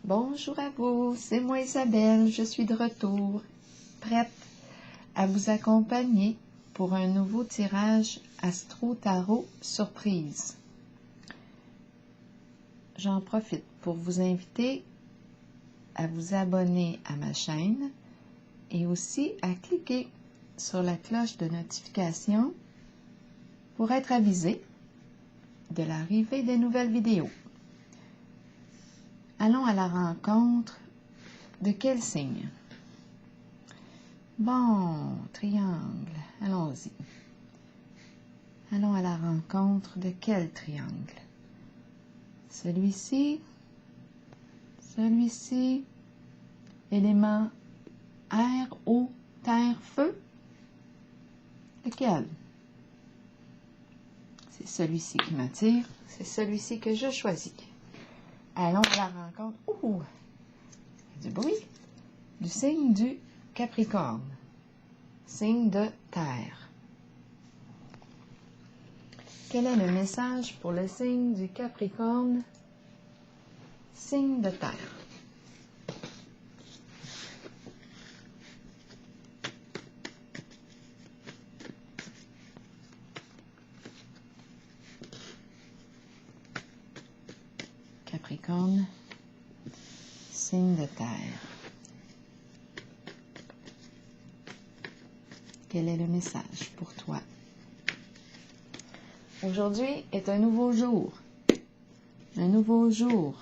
Bonjour à vous, c'est moi Isabelle, je suis de retour, prête à vous accompagner pour un nouveau tirage Astro Tarot surprise. J'en profite pour vous inviter à vous abonner à ma chaîne et aussi à cliquer sur la cloche de notification pour être avisé de l'arrivée des nouvelles vidéos. Allons à la rencontre de quel signe? Bon, triangle, allons-y. Allons à la rencontre de quel triangle? Celui-ci, élément air, eau, terre, feu. Lequel? C'est celui-ci qui m'attire, c'est celui-ci que je choisis. Allons à la rencontre, du bruit, du signe du Capricorne, signe de terre. Quel est le message pour le signe du Capricorne, signe de terre? Capricorne, signe de terre. Quel est le message pour toi? Aujourd'hui est un nouveau jour. Un nouveau jour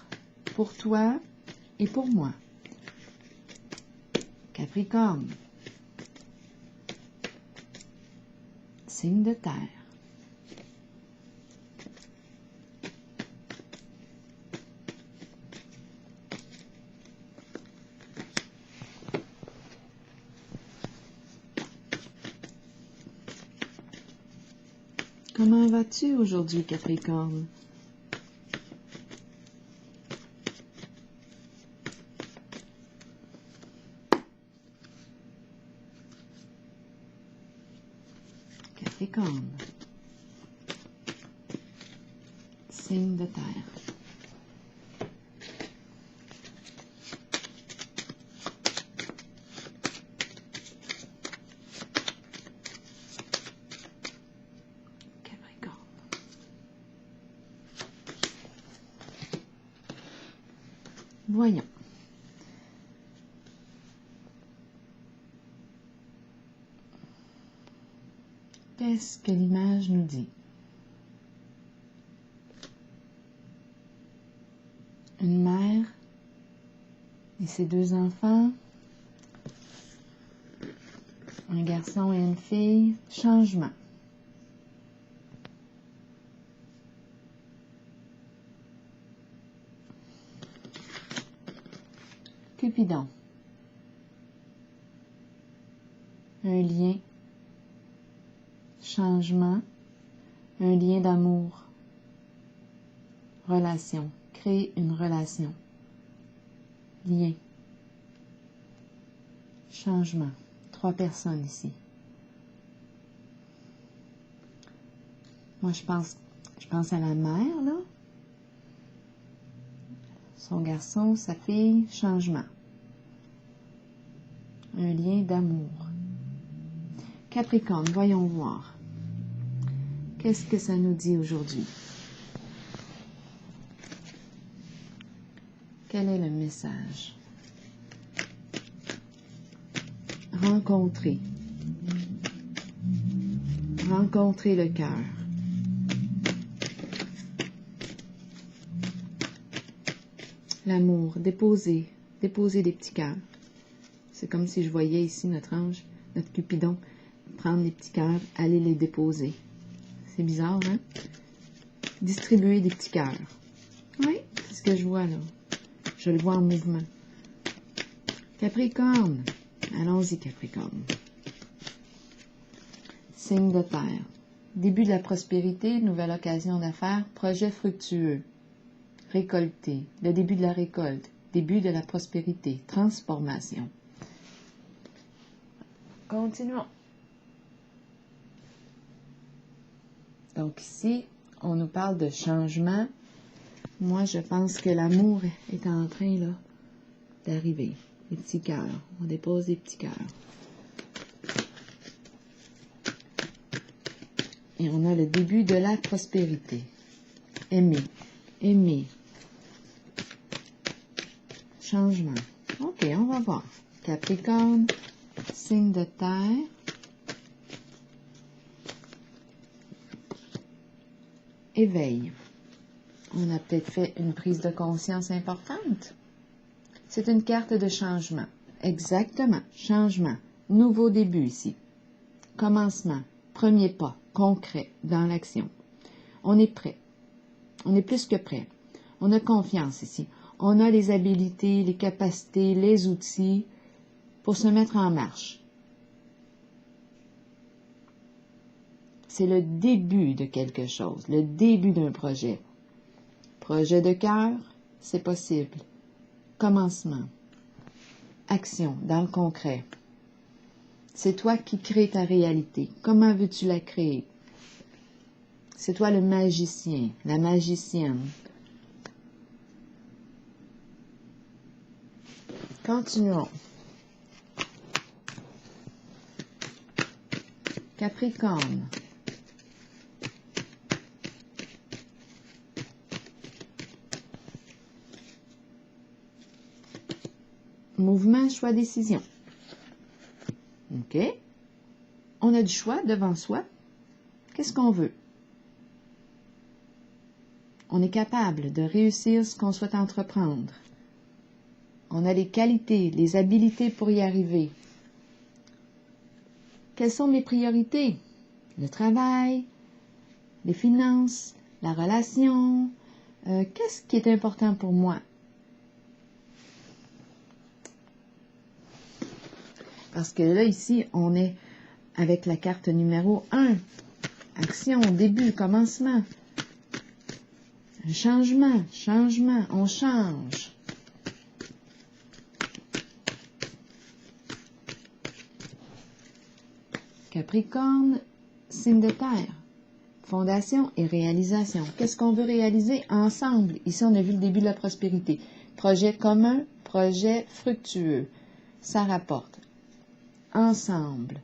pour toi et pour moi. Capricorne, signe de terre. Comment vas-tu aujourd'hui, Capricorne? Capricorne, signe de terre. Voyons. Qu'est-ce que l'image nous dit? Une mère et ses deux enfants, un garçon et une fille, changement. Cupidon, un lien, changement, un lien d'amour, relation, créer une relation, lien, changement, 3 personnes ici. Moi, je pense à la mère, là, son garçon, sa fille, changement. Un lien d'amour. Capricorne, voyons voir. Qu'est-ce que ça nous dit aujourd'hui? Quel est le message? Rencontrer. Rencontrer le cœur. L'amour, déposer des petits cœurs. C'est comme si je voyais ici notre ange, notre Cupidon, prendre les petits cœurs, aller les déposer. C'est bizarre, hein? Distribuer des petits cœurs. Oui, c'est ce que je vois là. Je le vois en mouvement. Capricorne. Allons-y, Capricorne. Signe de terre. Début de la prospérité, nouvelle occasion d'affaires, projet fructueux. Récolter, le début de la récolte, début de la prospérité, transformation. Continuons. Donc ici, on nous parle de changement. Moi, je pense que l'amour est en train là, d'arriver. Les petits cœurs. On dépose des petits cœurs. Et on a le début de la prospérité. Aimer. Aimer. Changement. OK, on va voir. Capricorne, signe de terre. Éveil. On a peut-être fait une prise de conscience importante. C'est une carte de changement. Exactement. Changement. Nouveau début ici. Commencement. Premier pas. Concret. Dans l'action. On est prêt. On est plus que prêt. On a confiance ici. On a les habilités, les capacités, les outils pour se mettre en marche. C'est le début de quelque chose. Le début d'un projet. Projet de cœur, c'est possible. Commencement. Action, dans le concret. C'est toi qui crées ta réalité. Comment veux-tu la créer? C'est toi le magicien, la magicienne. Continuons. Capricorne. Mouvement, choix, décision. OK. On a du choix devant soi. Qu'est-ce qu'on veut? On est capable de réussir ce qu'on souhaite entreprendre. On a les qualités, les habilités pour y arriver. Quelles sont mes priorités? Le travail, les finances, la relation. Qu'est-ce qui est important pour moi? Parce que là, ici, on est avec la carte numéro 1. Action, début, commencement. Changement, changement, on change. Capricorne, signe de terre. Fondation et réalisation. Qu'est-ce qu'on veut réaliser ensemble? Ici, on a vu le début de la prospérité. Projet commun, projet fructueux. Ça rapporte. Ensemble.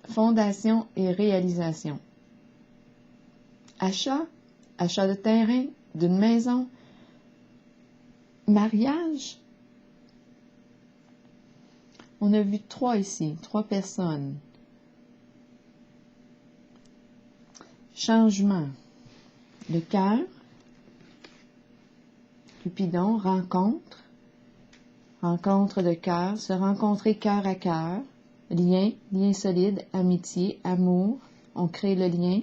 Fondation et réalisation. Achat, achat de terrain, d'une maison. Mariage. On a vu 3 ici, 3 personnes. Changement. Le cœur. Cupidon, rencontre. Rencontre de cœur, se rencontrer cœur à cœur. Lien, lien solide, amitié, amour. On crée le lien.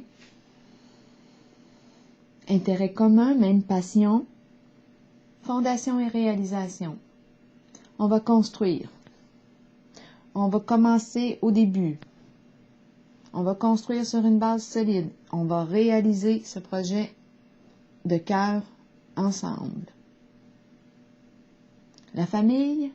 Intérêt commun, même passion. Fondation et réalisation. On va construire. On va commencer au début. On va construire sur une base solide. On va réaliser ce projet de cœur ensemble. La famille.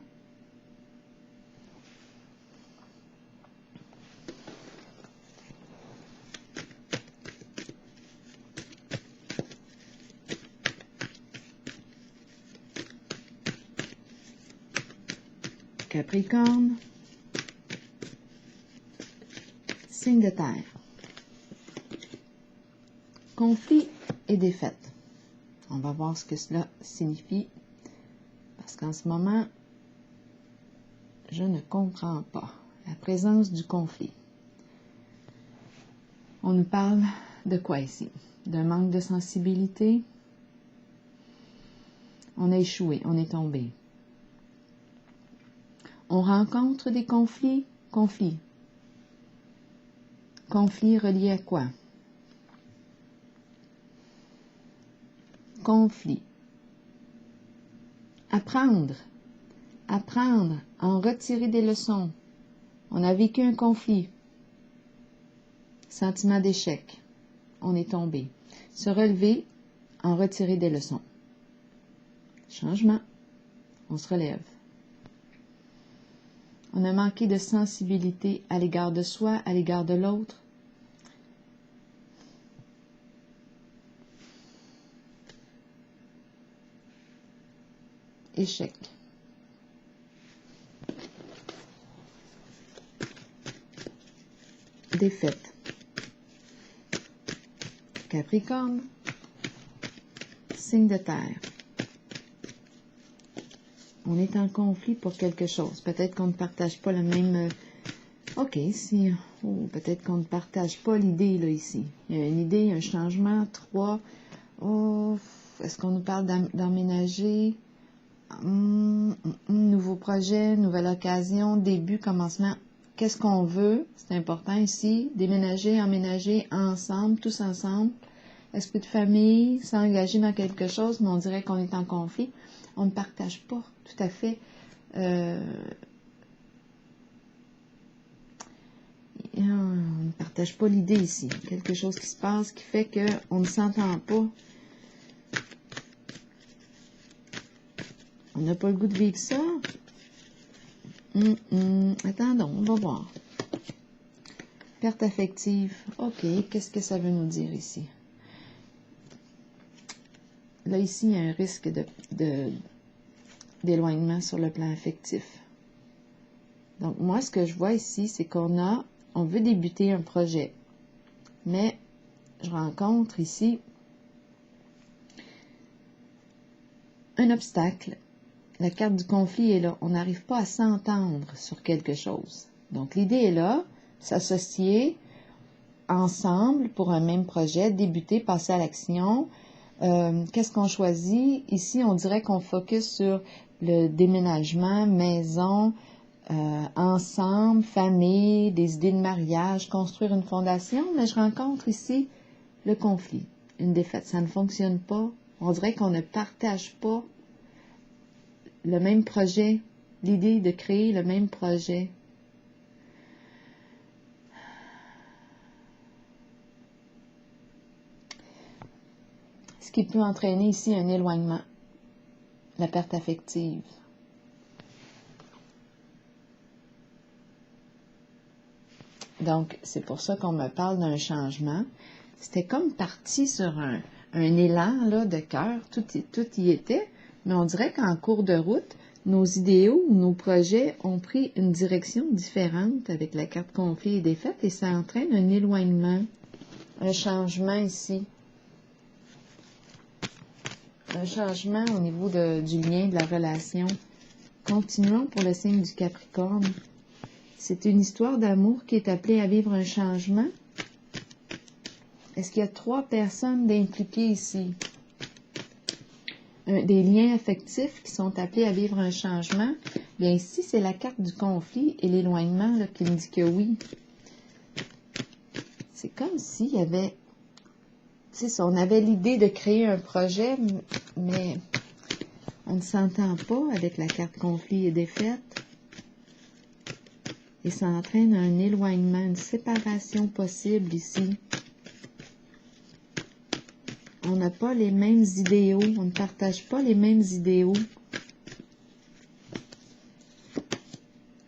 Capricorne. Signe de terre. Conflit et défaite. On va voir ce que cela signifie. Parce qu'en ce moment, je ne comprends pas la présence du conflit. On nous parle de quoi ici? D'un manque de sensibilité. On a échoué, on est tombé. On rencontre des conflits. Conflits. Conflits reliés à quoi? Conflit. Apprendre. Apprendre, en retirer des leçons. On a vécu un conflit. Sentiment d'échec. On est tombé. Se relever, en retirer des leçons. Changement. On se relève. On a manqué de sensibilité à l'égard de soi, à l'égard de l'autre. échec. Défaite. Capricorne, signe de terre. On est en conflit pour quelque chose. Peut-être qu'on ne partage pas le même... OK, si... Oh, peut-être qu'on ne partage pas l'idée, là, ici. Il y a une idée, un changement. 3. Oh, est-ce qu'on nous parle d'emménager? Nouveau projet, nouvelle occasion, début, commencement. Qu'est-ce qu'on veut? C'est important ici. Déménager, emménager ensemble, tous ensemble. Esprit de famille, s'engager dans quelque chose, mais on dirait qu'on est en conflit. On ne partage pas tout à fait on ne partage pas l'idée ici. Quelque chose qui se passe qui fait qu'on ne s'entend pas. On n'a pas le goût de vivre ça. Attendons, on va voir. Perte affective. OK, qu'est-ce que ça veut nous dire ici? Là, ici, il y a un risque d'éloignement sur le plan affectif. Donc, moi, ce que je vois ici, c'est on veut débuter un projet. Mais je rencontre ici un obstacle. La carte du conflit est là. On n'arrive pas à s'entendre sur quelque chose. Donc, l'idée est là, s'associer ensemble pour un même projet, débuter, passer à l'action. Qu'est-ce qu'on choisit? Ici, on dirait qu'on focus sur le déménagement, maison, ensemble, famille, des idées de mariage, construire une fondation. Mais je rencontre ici le conflit, une défaite. Ça ne fonctionne pas. On dirait qu'on ne partage pas le même projet, l'idée de créer le même projet. Ce qui peut entraîner ici un éloignement, la perte affective. Donc, c'est pour ça qu'on me parle d'un changement. C'était comme parti sur un élan là, de cœur, tout y était, mais on dirait qu'en cours de route, nos idéaux ou nos projets ont pris une direction différente avec la carte conflit et défaite et ça entraîne un éloignement, un changement ici. Un changement au niveau du lien, de la relation. Continuons pour le signe du Capricorne. C'est une histoire d'amour qui est appelée à vivre un changement. Est-ce qu'il y a 3 personnes impliquées ici? Des liens affectifs qui sont appelés à vivre un changement. Bien ici, c'est la carte du conflit et l'éloignement qui me dit que oui. C'est comme s'il y avait... Tu sais, on avait l'idée de créer un projet, mais on ne s'entend pas avec la carte conflit et défaite. Et ça entraîne un éloignement, une séparation possible ici. On n'a pas les mêmes idéaux, on ne partage pas les mêmes idéaux.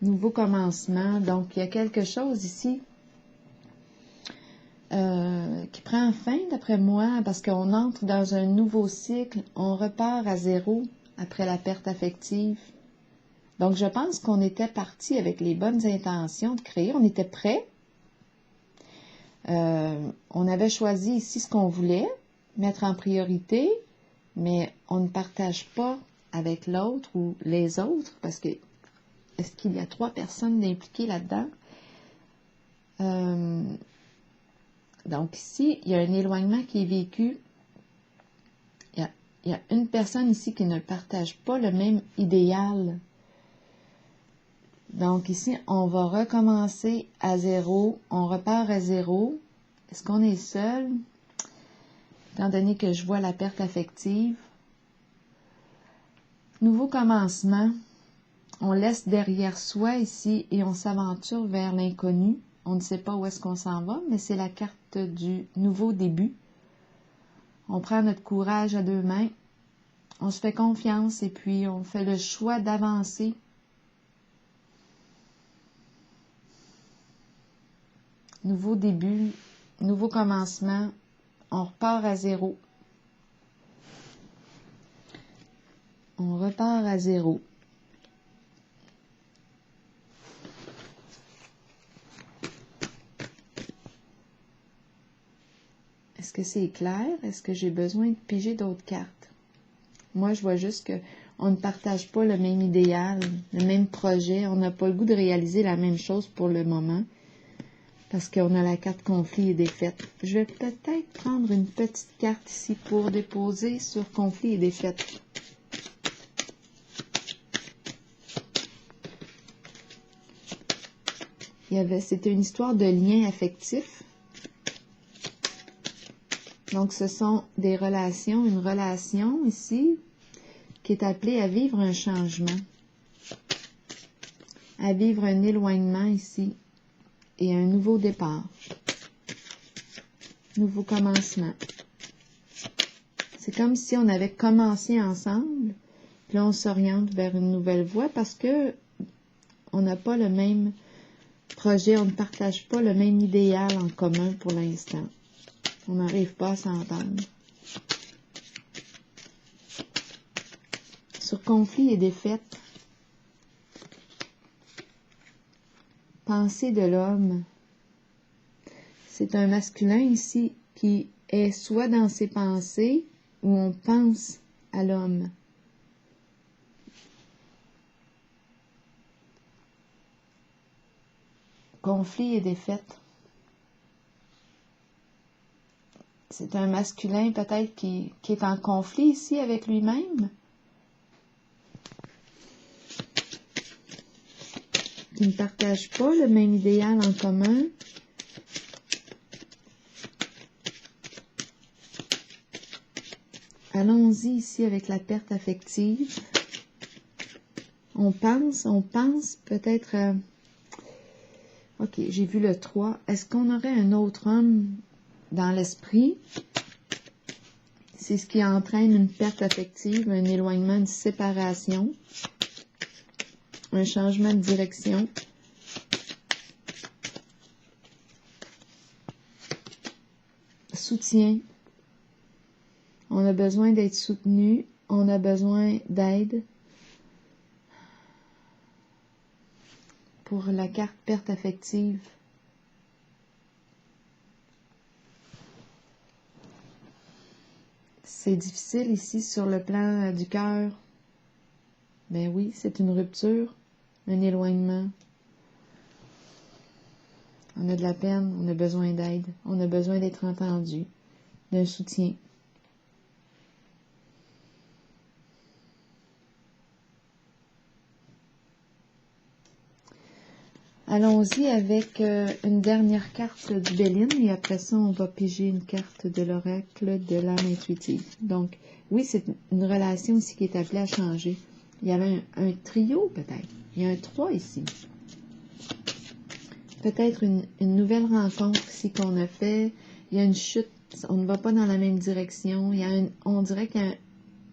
Nouveau commencement, donc il y a quelque chose ici qui prend fin d'après moi parce qu'on entre dans un nouveau cycle, on repart à zéro après la perte affective. Donc je pense qu'on était parti avec les bonnes intentions de créer, on était prêts. On avait choisi ici ce qu'on voulait mettre en priorité, mais on ne partage pas avec l'autre ou les autres, parce que est-ce qu'il y a 3 personnes impliquées là-dedans? Donc ici, il y a un éloignement qui est vécu. Il y a une personne ici qui ne partage pas le même idéal. Donc ici, on va recommencer à zéro, on repart à zéro. Est-ce qu'on est seul? Étant donné que je vois la perte affective. Nouveau commencement. On laisse derrière soi ici et on s'aventure vers l'inconnu. On ne sait pas où est-ce qu'on s'en va, mais c'est la carte du nouveau début. On prend notre courage à 2 mains. On se fait confiance et puis on fait le choix d'avancer. Nouveau début, nouveau commencement. On repart à zéro. On repart à zéro. Est-ce que c'est clair? Est-ce que j'ai besoin de piger d'autres cartes? Moi, je vois juste qu'on ne partage pas le même idéal, le même projet. On n'a pas le goût de réaliser la même chose pour le moment. Parce qu'on a la carte conflit et défaite. Je vais peut-être prendre une petite carte ici pour déposer sur conflit et défaite. C'était une histoire de lien affectif. Donc, ce sont des relations, une relation ici qui est appelée à vivre un changement, à vivre un éloignement ici et un nouveau départ, nouveau commencement. C'est comme si on avait commencé ensemble, puis là on s'oriente vers une nouvelle voie parce que on n'a pas le même projet, on ne partage pas le même idéal en commun pour l'instant. On n'arrive pas à s'entendre. Sur conflit et défaite, pensée de l'homme. C'est un masculin ici qui est soit dans ses pensées ou on pense à l'homme. Conflit et défaite. C'est un masculin peut-être qui est en conflit ici avec lui-même. Qui ne partage pas le même idéal en commun. Allons-y ici avec la perte affective. On pense peut-être... Ok, j'ai vu le 3. Est-ce qu'on aurait un autre homme dans l'esprit? C'est ce qui entraîne une perte affective, un éloignement, une séparation, un changement de direction. Soutien. On a besoin d'être soutenu, on a besoin d'aide. Pour la carte perte affective. C'est difficile ici sur le plan du cœur. Ben oui, c'est une rupture, un éloignement. On a de la peine, on a besoin d'aide, on a besoin d'être entendu, d'un soutien. Allons-y avec une dernière carte du Béline et après ça, on va piger une carte de l'oracle de l'âme intuitive. Donc, oui, c'est une relation ici qui est appelée à changer. Il y avait un trio peut-être. Il y a un 3 ici. Peut-être une nouvelle rencontre ici qu'on a fait. Il y a une chute. On ne va pas dans la même direction. On dirait qu'il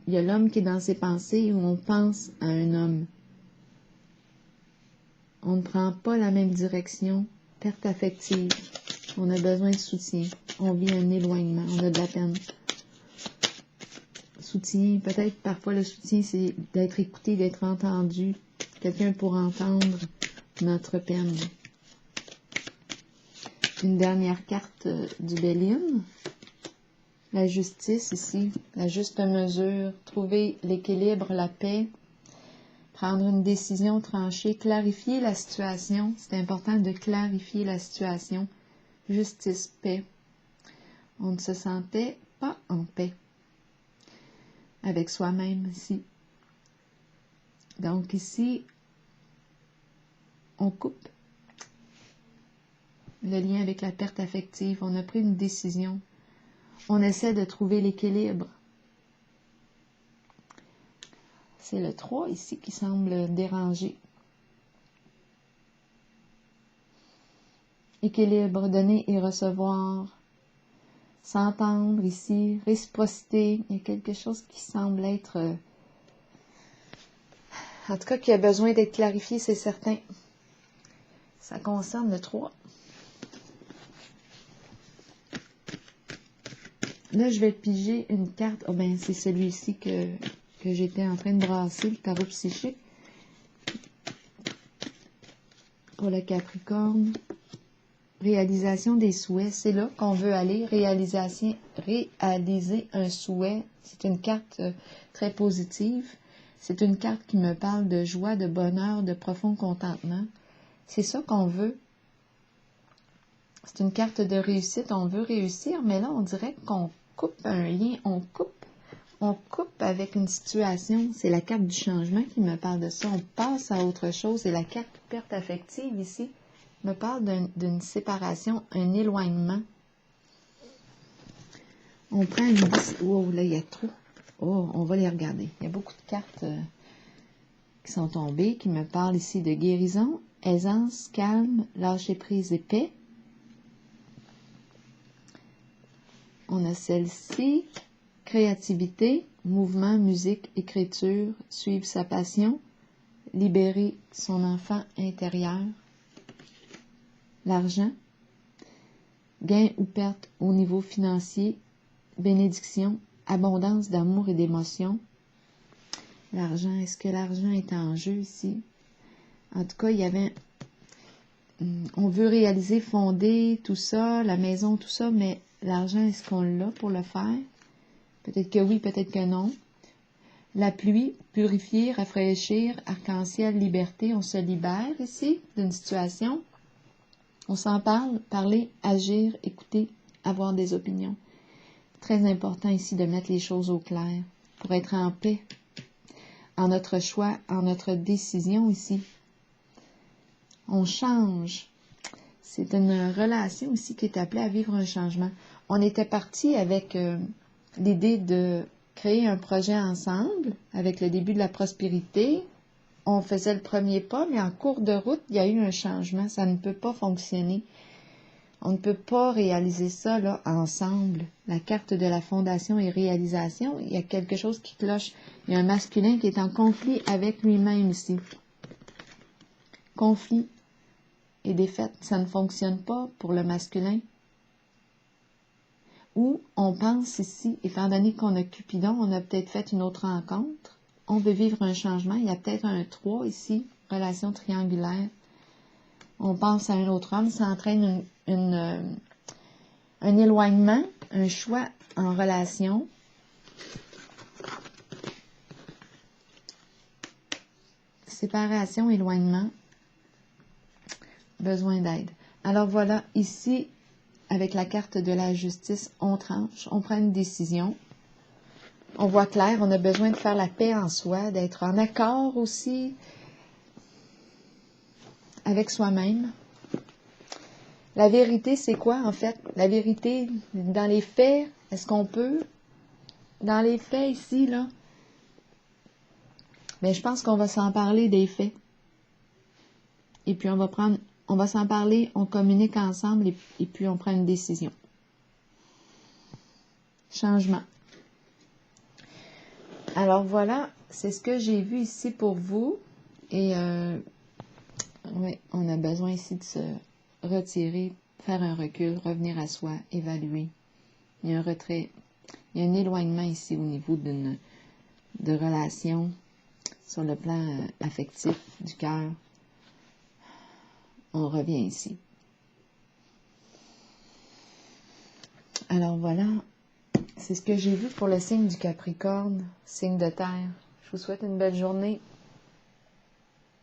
y a l'homme qui est dans ses pensées où on pense à un homme. On ne prend pas la même direction. Perte affective. On a besoin de soutien. On vit un éloignement. On a de la peine. Soutien. Peut-être parfois le soutien, c'est d'être écouté, d'être entendu. Quelqu'un pour entendre notre peine. Une dernière carte du Béline. La justice ici. La juste mesure. Trouver l'équilibre, la paix. Prendre une décision tranchée, clarifier la situation. C'est important de clarifier la situation. Justice, paix. On ne se sentait pas en paix avec soi-même ici. Donc ici, on coupe le lien avec la perte affective. On a pris une décision. On essaie de trouver l'équilibre. C'est le 3 ici qui semble déranger. Équilibre, donner et recevoir. S'entendre ici, réciprocité. Il y a quelque chose qui semble être... en tout cas, qui a besoin d'être clarifié, c'est certain. Ça concerne le 3. Là, je vais piger une carte. Oh ben, c'est celui-ci que que j'étais en train de brasser, le tarot psychique. Pour le Capricorne, réalisation des souhaits, c'est là qu'on veut aller, réaliser un souhait. C'est une carte très positive. C'est une carte qui me parle de joie, de bonheur, de profond contentement. C'est ça qu'on veut. C'est une carte de réussite, on veut réussir, mais là, on dirait qu'on coupe un lien, on coupe avec une situation. C'est la carte du changement qui me parle de ça. On passe à autre chose. Et la carte perte affective ici me parle d'une séparation, un éloignement. On prend une... Oh, là, il y a trop. Oh, on va les regarder. Il y a beaucoup de cartes qui sont tombées, qui me parlent ici de guérison, aisance, calme, lâcher prise et paix. On a celle-ci, créativité, mouvement, musique, écriture, suivre sa passion, libérer son enfant intérieur. L'argent, gain ou perte au niveau financier, bénédiction, abondance d'amour et d'émotion. L'argent, est-ce que l'argent est en jeu ici? En tout cas, il y avait... On veut réaliser, fonder, tout ça, la maison, tout ça, mais l'argent, est-ce qu'on l'a pour le faire? Peut-être que oui, peut-être que non. La pluie, purifier, rafraîchir, arc-en-ciel, liberté, on se libère ici d'une situation. On s'en parle, parler, agir, écouter, avoir des opinions. Très important ici de mettre les choses au clair pour être en paix en notre choix, en notre décision ici. On change. C'est une relation ici qui est appelée à vivre un changement. On était parti avec l'idée de créer un projet ensemble, avec le début de la prospérité. On faisait le premier pas, mais en cours de route, il y a eu un changement. Ça ne peut pas fonctionner. On ne peut pas réaliser ça là, ensemble. La carte de la fondation et réalisation, il y a quelque chose qui cloche. Il y a un masculin qui est en conflit avec lui-même ici. Conflit et défaite, ça ne fonctionne pas pour le masculin. Ou on pense ici, étant donné qu'on a Cupidon, on a peut-être fait une autre rencontre. On veut vivre un changement. Il y a peut-être un 3 ici, relation triangulaire. On pense à un autre homme, ça entraîne un éloignement, un choix en relation. Séparation, éloignement, besoin d'aide. Alors voilà, ici, avec la carte de la justice, on tranche, on prend une décision. On voit clair, on a besoin de faire la paix en soi, d'être en accord aussi avec soi-même. La vérité, c'est quoi, en fait? La vérité, dans les faits, est-ce qu'on peut? Dans les faits, ici, là, mais je pense qu'on va s'en parler des faits. Et puis, on va s'en parler, on communique ensemble, et puis on prend une décision. Changement. Alors, voilà, c'est ce que j'ai vu ici pour vous. Et, oui, on a besoin ici de se retirer, faire un recul, revenir à soi, évaluer. Il y a un retrait, il y a un éloignement ici au niveau de relation sur le plan affectif du cœur. On revient ici. Alors voilà, c'est ce que j'ai vu pour le signe du Capricorne, signe de terre. Je vous souhaite une belle journée.